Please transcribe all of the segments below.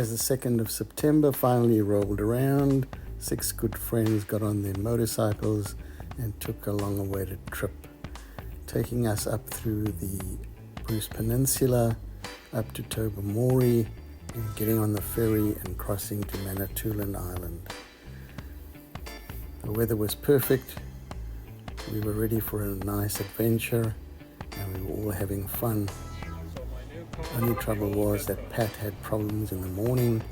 As the 2nd of September finally rolled around, 6 good friends got on their motorcycles and took a long-awaited trip, taking us up through the Bruce Peninsula, up to Tobermory, and getting on the ferry and crossing to Manitoulin Island. The weather was perfect. We were ready for a nice adventure, and we were all having fun. Only trouble was that Pat had problems in the morning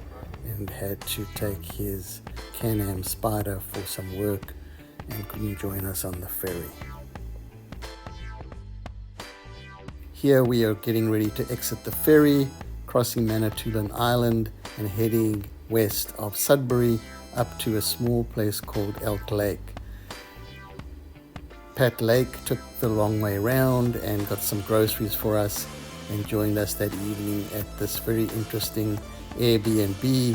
and had to take his Can-Am Spider for some work and couldn't join us on the ferry. Here we are getting ready to exit the ferry, crossing Manitoulin Island and heading west of Sudbury up to a small place called Elk Lake. Pat Lake took the long way round and got some groceries for us and joined us that evening at this very interesting Airbnb,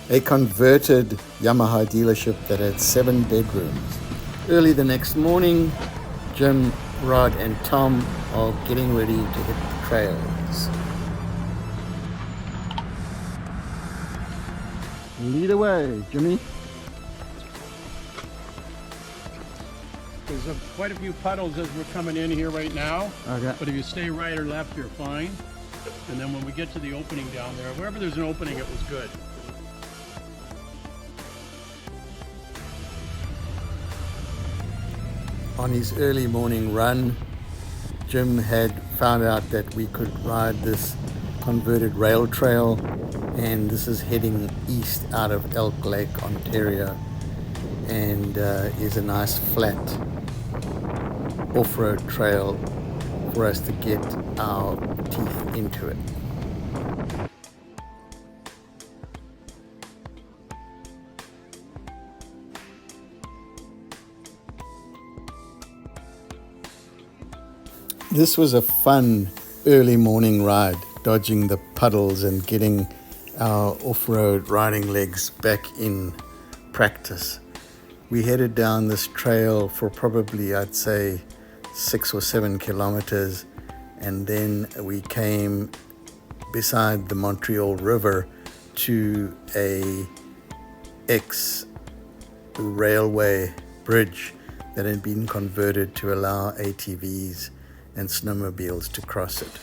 a converted Yamaha dealership that had 7 bedrooms. Early the next morning, Jim, Rod and Tom are getting ready to hit the trails. Lead away, Jimmy. There's quite a few puddles as we're coming in here right now. Okay. But if you stay right or left, you're fine. And then when we get to the opening down there, wherever there's an opening, it was good. On his early morning run, Jim had found out that we could ride this converted rail trail, and this is heading east out of Elk Lake, Ontario, and is a nice flat off-road trail for us to get our teeth into it. This was a fun early morning ride, dodging the puddles and getting our off-road riding legs back in practice. We headed down this trail for probably, I'd say, 6 or 7 kilometers, and then we came beside the Montreal River to a ex-railway bridge that had been converted to allow ATVs and snowmobiles to cross it.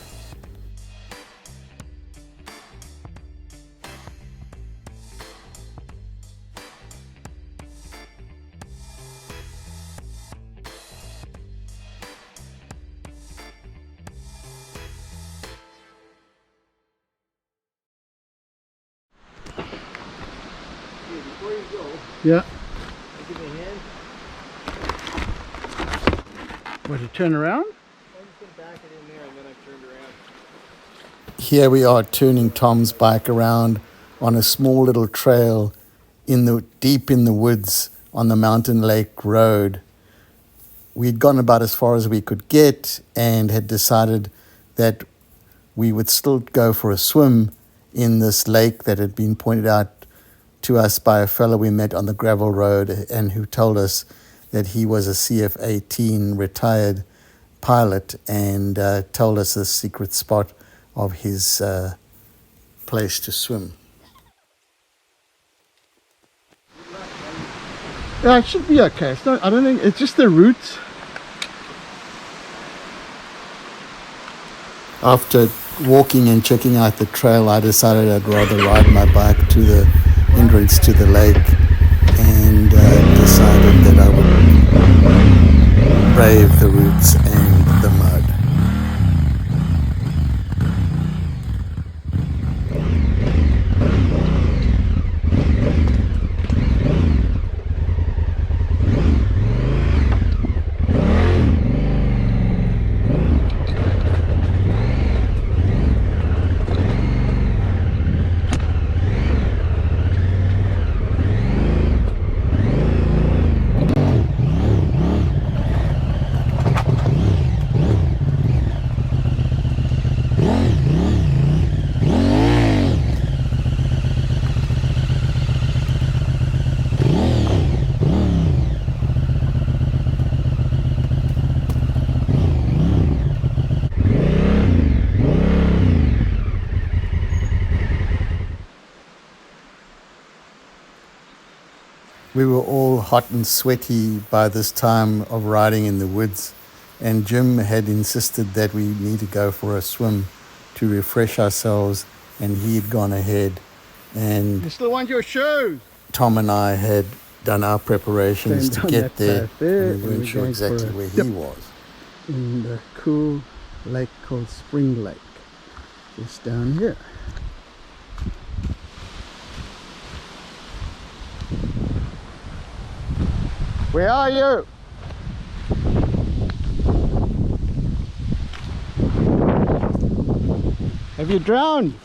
Before you go, Yeah. give me a hand. Want to turn around? I'm just going to back it in there and then I've turned around. Here we are turning Tom's bike around on a small little trail deep in the woods on the Mountain Lake Road. We'd gone about as far as we could get and had decided that we would still go for a swim in this lake that had been pointed out to us by a fellow we met on the gravel road and who told us that he was a CF-18 retired pilot and told us the secret spot of his place to swim. Yeah, it should be okay. I don't think it's just the roots. After walking and checking out the trail, I decided I'd rather ride my bike to the entrance to the lake and decided that I would brave the roots and the mud. We were all hot and sweaty by this time of riding in the woods, and Jim had insisted that we need to go for a swim to refresh ourselves, and he'd gone ahead, and You still want your shoes? Tom and I had done our preparations Turned to down get that there, path there, and we and weren't we're sure going for exactly a where dip. he was. In the cool lake called Spring Lake. It's down here. Where are you? Have you drowned?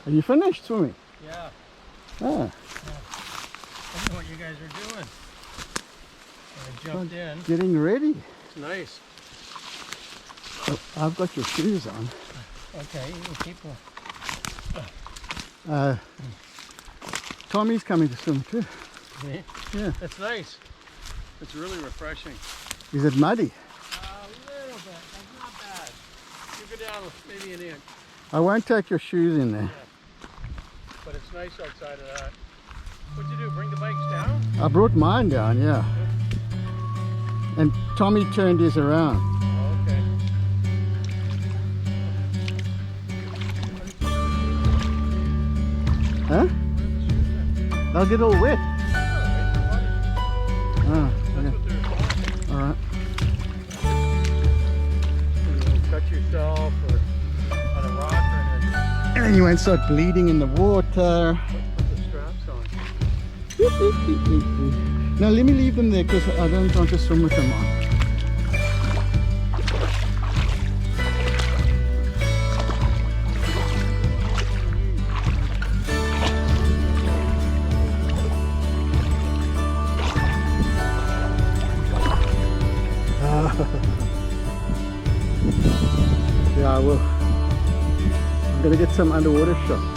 Are you finished swimming? Yeah, Ah, I don't know what you guys are doing. I jumped in. getting ready. It's nice. Oh, I've got your shoes on. Okay, you can keep going. Tommy's coming to swim too. See? Yeah. That's nice. It's really refreshing. Is it muddy? A little bit. That's not bad. You go down maybe an inch, I won't take your shoes in there. but it's nice outside of that. What'd you do? Bring the bikes down? I brought mine down, yeah. And Tommy turned his around. Oh, okay. Huh? They'll get all wet. Oh, That's okay. what they're for. All right. You cut yourself or on a rock or anything. And then you won't start bleeding in the water. Put the straps on. Now let me leave them there because I don't want to swim with them on. Yeah, I will. I'm gonna get some underwater shots.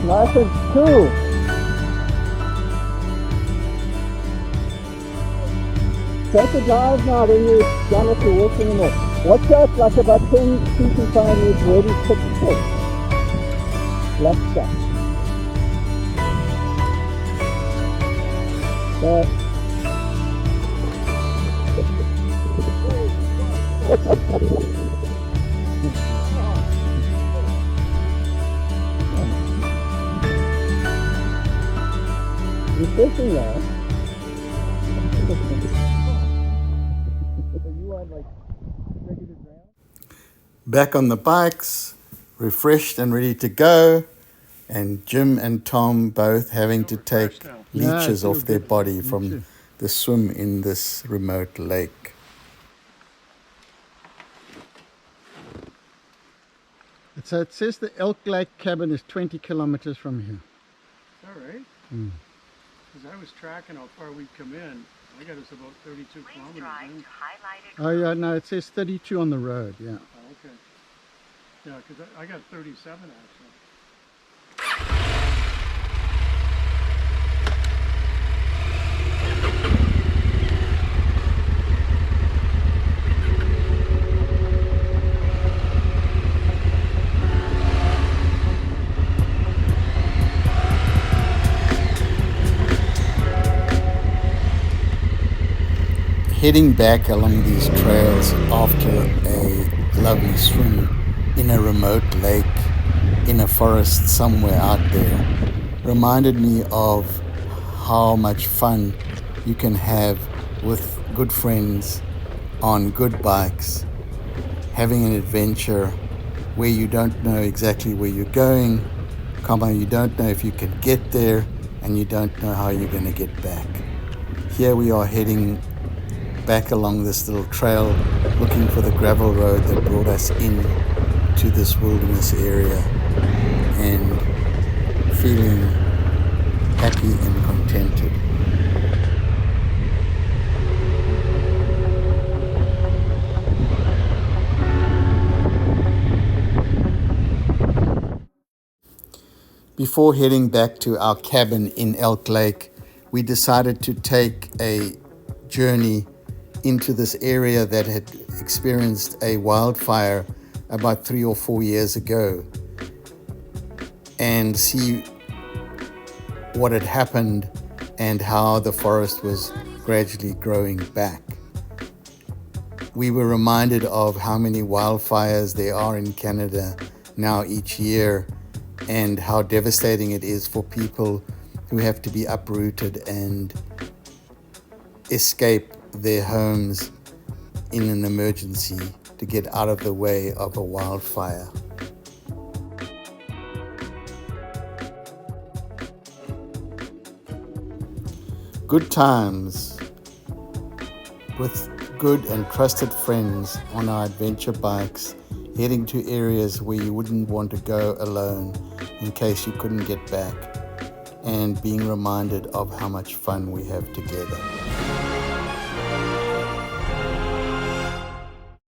Nice and cool. Take the dive now, then you're done with your walk anymore. Watch out, like about 10 feet in front of you, it's ready to pick fish. Black stuff. You're fishing there. You are like ready to drown? Back on the bikes, refreshed and ready to go, and Jim and Tom both having to take now. Yeah, leeches I feel off their good. body Me from too. the swim in this remote lake. So it says the Elk Lake cabin is 20 kilometers from here. All right. Mm. Because I was tracking how far we'd come in. I got us about 32 kilometers in. Oh yeah, no, it says 32 on the road, yeah. Oh, okay. Yeah, because I got 37 actually. Heading back along these trails after a lovely swim in a remote lake in a forest somewhere out there reminded me of how much fun you can have with good friends on good bikes, having an adventure where you don't know exactly where you're going, you don't know if you can get there, and you don't know how you're going to get back. Here we are heading back along this little trail, looking for the gravel road that brought us in to this wilderness area, and feeling happy and contented. Before heading back to our cabin in Elk Lake, we decided to take a journey into this area that had experienced a wildfire about 3 or 4 years ago and see what had happened and how the forest was gradually growing back. We were reminded of how many wildfires there are in Canada now each year, and how devastating it is for people who have to be uprooted and escape their homes in an emergency to get out of the way of a wildfire. Good times with good and trusted friends on our adventure bikes, heading to areas where you wouldn't want to go alone in case you couldn't get back, and being reminded of how much fun we have together.